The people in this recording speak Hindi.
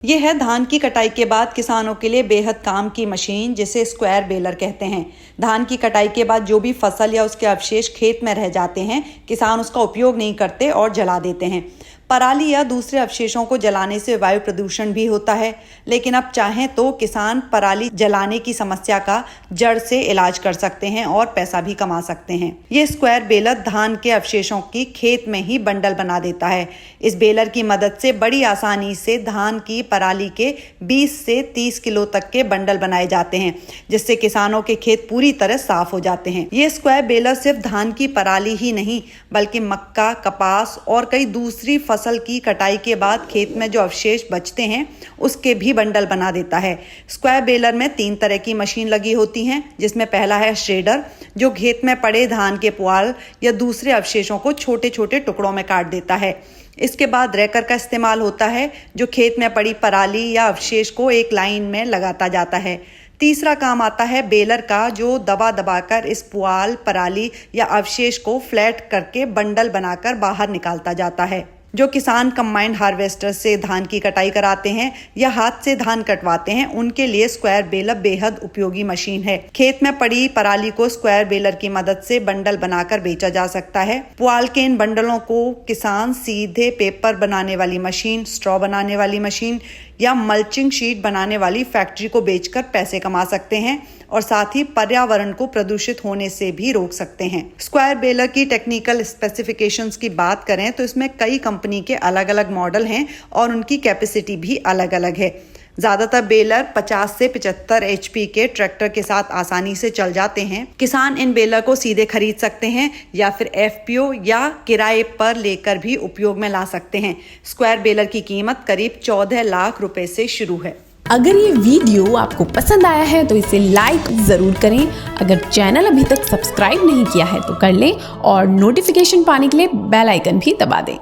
ये है धान की कटाई के बाद किसानों के लिए बेहद काम की मशीन, जिसे स्क्वायर बेलर कहते हैं। धान की कटाई के बाद जो भी फसल या उसके अवशेष खेत में रह जाते हैं, किसान उसका उपयोग नहीं करते और जला देते हैं। पराली या दूसरे अवशेषों को जलाने से वायु प्रदूषण भी होता है, लेकिन अब चाहें तो किसान पराली जलाने की समस्या का जड़ से इलाज कर सकते हैं और पैसा भी कमा सकते हैं। ये स्क्वायर बेलर धान के अवशेषों की खेत में ही बंडल बना देता है। इस बेलर की मदद से बड़ी आसानी से धान की पराली के 20 से 30 किलो तक के बंडल बनाए जाते हैं, जिससे किसानों के खेत पूरी तरह साफ हो जाते हैं। ये स्क्वायर बेलर सिर्फ धान की पराली ही नहीं, बल्कि मक्का, कपास और कई दूसरी फसल की कटाई के बाद खेत में जो अवशेष बचते हैं उसके भी बंडल बना देता है। स्क्वायर बेलर में 3 तरह की मशीन लगी होती हैं, जिसमें पहला है श्रेडर, जो खेत में पड़े धान के पुआल या दूसरे अवशेषों को छोटे छोटे टुकड़ों में काट देता है। इसके बाद रैकर का इस्तेमाल होता है, जो खेत में पड़ी पराली या अवशेष को एक लाइन में लगाता जाता है। तीसरा काम आता है बेलर का, जो दबा दबाकर इस पुआल, पराली या अवशेष को फ्लैट करके बंडल बनाकर बाहर निकालता जाता है। जो किसान कंबाइंड हार्वेस्टर से धान की कटाई कराते हैं या हाथ से धान कटवाते हैं, उनके लिए स्क्वायर बेलर बेहद उपयोगी मशीन है। खेत में पड़ी पराली को स्क्वायर बेलर की मदद से बंडल बनाकर बेचा जा सकता है। पुआल के इन बंडलों को किसान सीधे पेपर बनाने वाली मशीन, स्ट्रॉ बनाने वाली मशीन या मल्चिंग शीट बनाने वाली फैक्ट्री को बेचकर पैसे कमा सकते हैं और साथ ही पर्यावरण को प्रदूषित होने से भी रोक सकते हैं। स्क्वायर बेलर की टेक्निकल स्पेसिफिकेशंस की बात करें तो इसमें कई कंपनी के अलग अलग मॉडल हैं और उनकी कैपेसिटी भी अलग अलग है। ज्यादातर बेलर 50 से 75 HP के ट्रैक्टर के साथ आसानी से चल जाते हैं। किसान इन बेलर को सीधे खरीद सकते हैं या फिर FPO या किराए पर लेकर भी उपयोग में ला सकते हैं। स्क्वायर बेलर की कीमत करीब 14 लाख रुपए से शुरू है। अगर ये वीडियो आपको पसंद आया है तो इसे लाइक जरूर करें। अगर चैनल अभी तक सब्सक्राइब नहीं किया है तो कर लें और नोटिफिकेशन पाने के लिए बेल आइकन भी दबा दें।